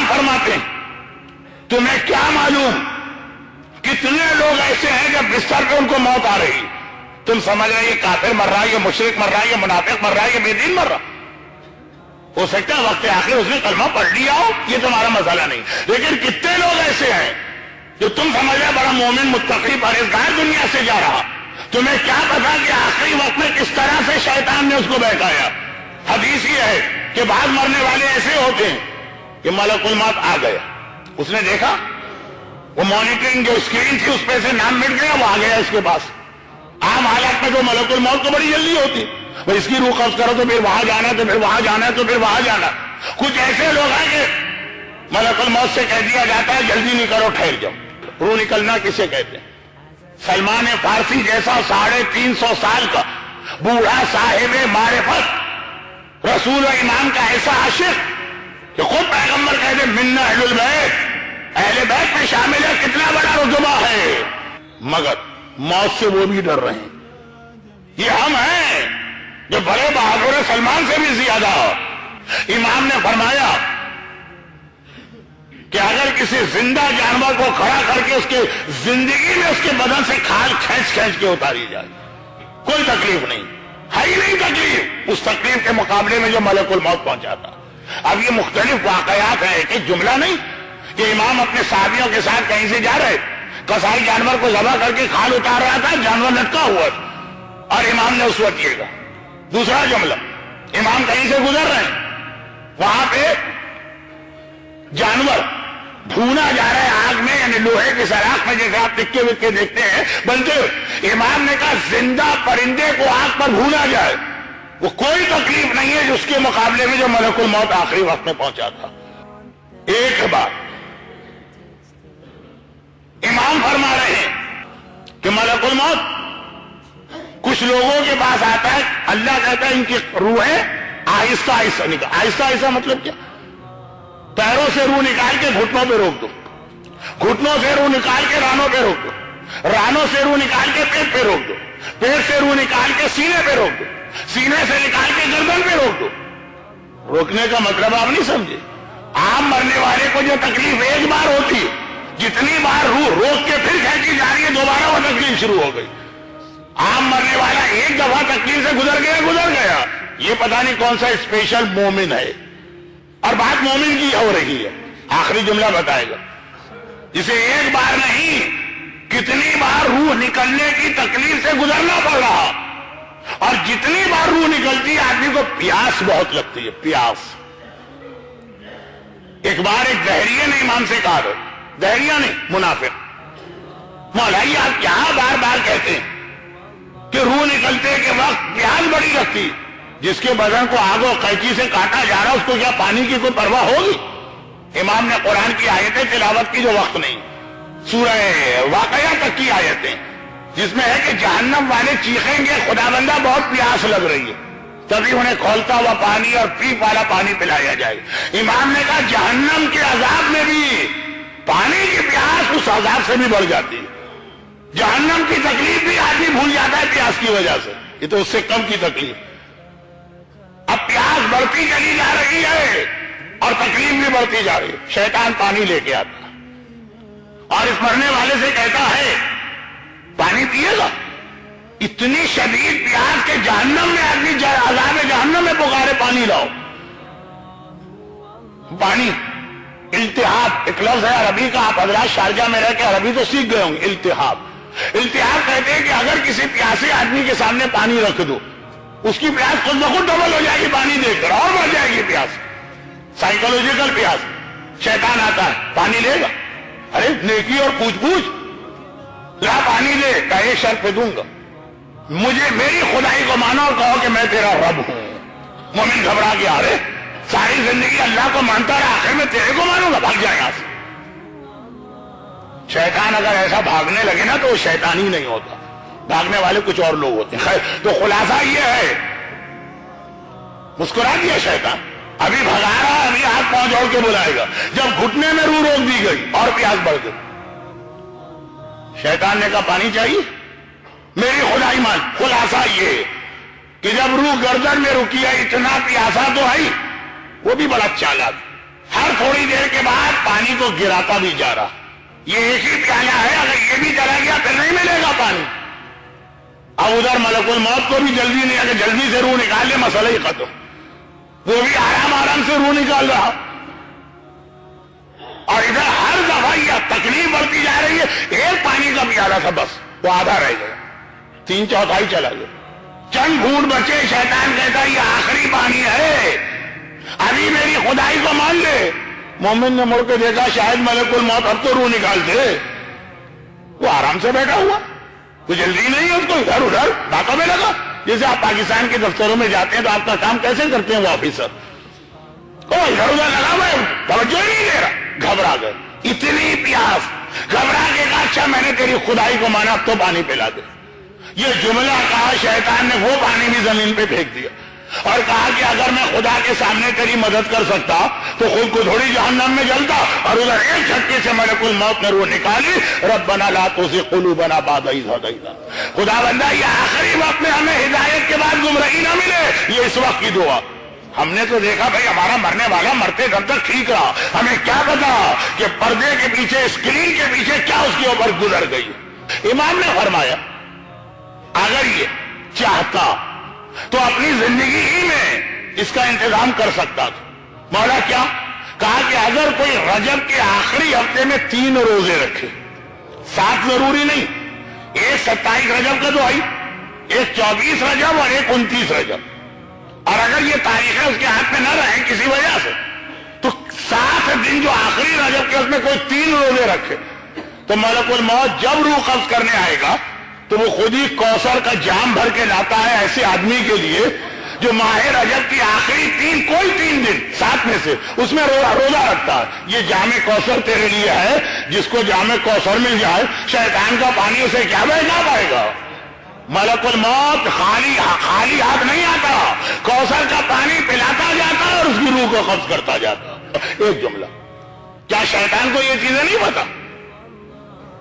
امام فرماتے ہیں تمہیں کیا معلوم کتنے لوگ ایسے ہیں جب بستر پہ ان کو موت آ رہی، تم سمجھ رہے یہ کافر مر رہا ہے، یہ مشرک مر رہا ہے، یہ منافق مر رہا ہے، یہ بے دین مر رہا. ہو سکتا ہے وقت آخر اس نے کلمہ پڑھ لیا ہو، یہ تمہارا مسئلہ نہیں، لیکن کتنے لوگ ایسے ہیں جو تم سمجھ رہے بڑا مومن متقی پرہیزگار دنیا سے جا رہا، تمہیں کیا پتا کہ آخری وقت میں کس طرح سے شیطان نے اس کو بہکایا. حدیث یہ ہے کہ بعض مرنے والے ایسے ہوتے ہیں کہ ملک الموت آ گیا، اس نے دیکھا وہ مانیٹرنگ جو اسکرین تھی اس پہ سے نام مٹ گیا، وہ آ گیا اس کے پاس. عام حالات میں تو ملک الموت کو بڑی جلدی ہوتی، بھائی اس کی روح قبض کرو تو پھر وہاں جانا، تو پھر وہاں جانا، تو پھر وہاں جانا. کچھ ایسے لوگ ہیں کہ ملک الموت سے کہہ دیا جاتا ہے جلدی نہیں کرو ٹھہر جاؤ. روح نکلنا کسے کہتے ہیں؟ سلمان فارسی جیسا 350 سال کا بوڑھا صاحب معرفت، رسول و امام کا ایسا عاشق کہ خود پیغمبر کہتے منا اہل البیت، اہل بیت میں شامل ہے، کتنا بڑا رتبہ ہے، مگر موت سے وہ بھی ڈر رہے ہیں. یہ ہم ہیں جو بڑے بہادر سلمان سے بھی زیادہ. امام نے فرمایا کہ اگر کسی زندہ جانور کو کھڑا کر کے اس کے زندگی میں اس کے بدن سے کھال کھینچ کے اتاری جائے، کوئی تکلیف نہیں ہے، ہی نہیں تکلیف اس تکلیف کے مقابلے میں جو ملک الموت پہنچاتا. اب یہ مختلف واقعات ہیں، ایک جملہ نہیں کہ امام اپنے صحابیوں کے ساتھ کہیں سے جا رہے، کسائی جانور کو ذبح کر کے کھال اتار رہا تھا، جانور لٹکا ہوا تھا اور امام نے اس وقت یہ کہا. دوسرا جملہ، امام کہیں سے گزر رہے ہیں، وہاں پہ جانور بھونا جا رہا ہے آگ میں، یعنی لوہے کے سراخ میں جیسے آپ ٹکے وکے دیکھتے ہیں بنتے ہوئے. امام نے کہا زندہ پرندے کو آگ پر بھونا جائے، وہ کوئی تکلیف نہیں ہے اس کے مقابلے میں جو ملک الموت آخری وقت میں پہنچا تھا. ایک بات امام فرما رہے ہیں کہ ملک الموت کچھ لوگوں کے پاس آتا ہے، اللہ کہتا ہے ان کی روحیں آہستہ آہستہ نکال. آہستہ آہستہ مطلب کیا؟ پیروں سے روح نکال کے گھٹنوں پہ روک دو، گھٹنوں سے روح نکال کے رانوں پہ روک دو، رانوں سے روح نکال کے پیٹ پہ روک دو، پیٹ سے روح نکال کے سینے پہ روک دو، سینے سے نکال کے گردن پہ روک دو. روکنے کا مطلب آپ نہیں سمجھے. عام مرنے والے کو جو تکلیف ایک بار ہوتی ہے، جتنی بار روح روک کے پھر کھینچی جا رہی ہے دوبارہ وہ تکلیف شروع ہو گئی. عام مرنے والا ایک دفعہ تکلیف سے گزر گیا. یہ پتہ نہیں کون سا اسپیشل مومن ہے، اور بات مومن کی ہو رہی ہے. آخری جملہ بتائے گا جسے ایک بار نہیں کتنی بار روح نکلنے کی تکلیف سے گزرنا پڑ رہا، اور جتنی بار روح نکلتی ہے آدمی کو پیاس بہت لگتی ہے. پیاس. ایک بار ایک دہریے نے امام سے کہا، دہریہ نہیں منافق، مولا جی آپ کیا بار بار کہتے ہیں کہ روح نکلتے کے وقت پیاس بڑی لگتی، جس کے بدن کو آگ و قینچی سے کاٹا جا رہا اس کو کیا پانی کی کوئی پرواہ ہوگی؟ امام نے قرآن کی آیتیں تلاوت کی جو وقت نہیں، سورہ واقعہ تک کی آیتیں جس میں ہے کہ جہنم والے چیخیں گے خدا بندہ بہت پیاس لگ رہی ہے، تبھی انہیں کھولتا ہوا پانی اور پیپ والا پانی پلایا جائے گا. امام نے کہا جہنم کے عذاب میں بھی پانی کی پیاس اس عذاب سے بھی بڑھ جاتی ہے. جہنم کی تکلیف بھی آدمی بھول جاتا ہے پیاس کی وجہ سے، یہ تو اس سے کم کی تکلیف. اب پیاس بڑھتی چلی جا رہی ہے اور تکلیف بھی بڑھتی جا رہی ہے. شیطان پانی لے کے آتا اور اس مرنے والے سے کہتا ہے پانی پیے گا. اتنی شدید پیاس کے جہنم میں آدمی عذاب جہنم میں پکارے پانی لاؤ. پانی التہاب ایک لفظ ہے عربی کا، آپ حضرات شارجہ میں رہ کے عربی تو سیکھ گئے ہوں گے. التہاب کہتے ہیں کہ اگر کسی پیاسے آدمی کے سامنے پانی رکھ دو اس کی پیاس خود بخود ڈبل ہو جائے گی پانی دیکھ کر، اور بڑھ جائے گی پیاس. سائیکولوجیکل پیاس. شیطان آتا ہے پانی لے گا، ارے نیکی اور پوچھ لا پانی دے، کہ ایک شرط پہ دوں گا، مجھے میری خدائی کو مانو اور کہو کہ میں تیرا رب ہوں. مومن گھبرا کے آ رہے ساری زندگی اللہ کو مانتا ہے، آخر میں تیرے کو مانوں گا، بھاگ جائے یہاں سے. شیطان اگر ایسا بھاگنے لگے نا تو وہ شیطان ہی نہیں ہوتا، بھاگنے والے کچھ اور لوگ ہوتے ہیں. تو خلاصہ یہ ہے، مسکرا دیا شیطان، ابھی بھگا رہا ہے، ابھی ہاتھ پاؤں جوڑ کے بلائے گا. جب گھٹنے میں روح روک دی گئی اور پیاس بڑھ گئی، شیطان نے کہا پانی چاہیے، میری خدائی مان. خلاصہ یہ کہ جب روح گردن میں رکی ہے اتنا پیاسا تو ہے، وہ بھی بڑا چالاک ہر تھوڑی دیر کے بعد پانی کو گراتا بھی جا رہا. یہ ایک ہی پیالہ ہے، اگر یہ بھی چلا گیا پھر نہیں ملے گا پانی. اب ادھر ملک الموت کو بھی جلدی نہیں ہے کہ جلدی سے روح نکال لے، مسئلہ ہی ختم. وہ بھی آرام آرام سے روح نکال رہا، اور ادھر ہر دفعہ یہ تکلیف بڑھتی جا رہی ہے. ایک پانی کا پیالہ تھا بس، وہ آدھا رہ گیا، 3/4 چلا گیا. چند گھونٹ بچے، شیطان کہتا یہ آخری پانی ہے، ابھی میری خدائی کو مان لے. مومن نے مڑ کے دیکھا شاید ملک الموت اب تو روح نکال دے. وہ آرام سے بیٹھا ہوا، کوئی جلدی نہیں ہے اس کو، ادھر ادھر باتوں میں لگا. جیسے آپ پاکستان کے دفتروں میں جاتے ہیں تو آپ کا کام کیسے کرتے ہیں وہ آفیسر، ادھر ادھر لگا ہوا ہے، توجہ ہی نہیں دے رہا. گھبرا گئے، اتنی پیاس. گھبرا کے کہا اچھا میں نے تیری خدائی کو مانا، اب تو پانی پلا دے. یہ جملہ کہا شیطان نے وہ پانی بھی زمین پہ پھینک دیا اور کہا کہ اگر میں خدا کے سامنے تیری مدد کر سکتا تو خود کو تھوڑی جہنم میں جلتا. اور ادھر ایک جھٹکے سے ملک الموت نے روح نکالی. ربنا لا تزغ قلوبنا بعد إذ هديتنا. خدا بندہ یہ آخری وقت میں ہمیں ہدایت کے بعد گمراہی نہ ملے، یہ اس وقت کی دعا. ہم نے تو دیکھا بھائی ہمارا مرنے والا مرتے دم تک ٹھیک رہا، ہمیں کیا پتا کہ پردے کے پیچھے، اسکرین کے پیچھے کیا اس کے اوپر گزر گئی. امام نے فرمایا اگر یہ چاہتا تو اپنی زندگی ہی میں اس کا انتظام کر سکتا تھا. مولا کیا کہا کہ اگر کوئی رجب کے آخری ہفتے میں 3 روزے رکھے، 7 ضروری نہیں، ایک 27 رجب کا تو آئی، ایک 24 رجب اور ایک 29 رجب، اور اگر یہ تاریخیں اس کے ہاتھ میں نہ رہیں کسی وجہ سے تو 7 دن جو آخری رجب کے اس میں کوئی 3 روزے رکھے تو ملک الموت جب روح قبض کرنے آئے گا تو وہ خود ہی کوثر کا جام بھر کے لاتا ہے ایسے آدمی کے لیے جو ماہ رجب کی آخری کوئی 3 دن 7 میں سے اس میں روزہ رکھتا ہے. یہ جام کوثر تیرے لیے ہے، جس کو جام کوثر مل جائے شیطان کا پانی اسے کیا بہنا پائے گا. ملک الموت خالی ہاتھ نہیں آتا، کوثر کا پانی پلاتا جاتا اور اس کی روح کو قبض کرتا جاتا. ایک جملہ، کیا شیطان کو یہ چیزیں نہیں پتا؟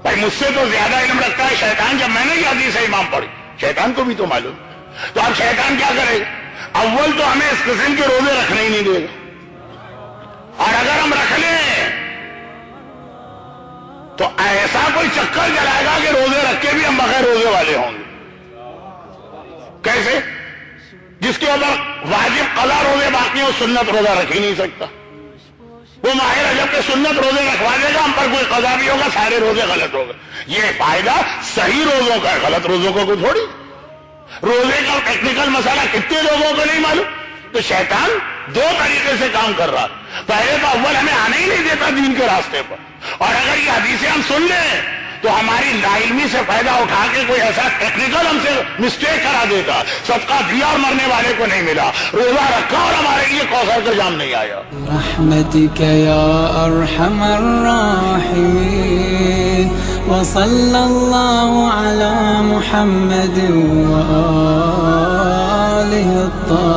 بھائی مجھ سے تو زیادہ علم رکھتا ہے شیطان. جب میں نے یہ حدیث امام پڑھی، شیطان کو بھی تو معلوم. تو اب شیطان کیا کرے گا؟ اول تو ہمیں اس قسم کے روزے رکھنے ہی نہیں دے گا، اور اگر ہم رکھ لیں تو ایسا کوئی چکر چلائے گا کہ روزے رکھ کے بھی ہم بغیر روزے والے ہوں گے. کیسے؟ جس کے اوپر واجب قضا روزے باقی ہو، سنت روزہ رکھ ہی نہیں سکتا. وہ ماہ رجب کے سنت روزے رکھوا دے گا، ہم پر کوئی قضا بھی ہوگا، سارے روزے غلط ہوگا. یہ فائدہ صحیح روزوں کا ہے، غلط روزوں کو کوئی تھوڑی. روزے کا ٹیکنیکل مسئلہ کتنے لوگوں کو نہیں معلوم. تو شیطان 2 طریقے سے کام کر رہا. پہلے تو اول ہمیں آنے ہی نہیں دیتا دین کے راستے پر، اور اگر یہ حدیثیں ہم سن لیں تو ہماری لا علمی سے فائدہ اٹھا کے کوئی ایسا ٹیکنیکل ہم سے مسٹیک کرا دیتا. صدقہ دیا اور مرنے والے کو نہیں ملا، روزہ رکھا اور ہمارے لیے کوثر کا جام نہیں آیا. رحمتک یا ارحم الراحمین وصلی اللہ علی محمد وآلہ الطاہرین.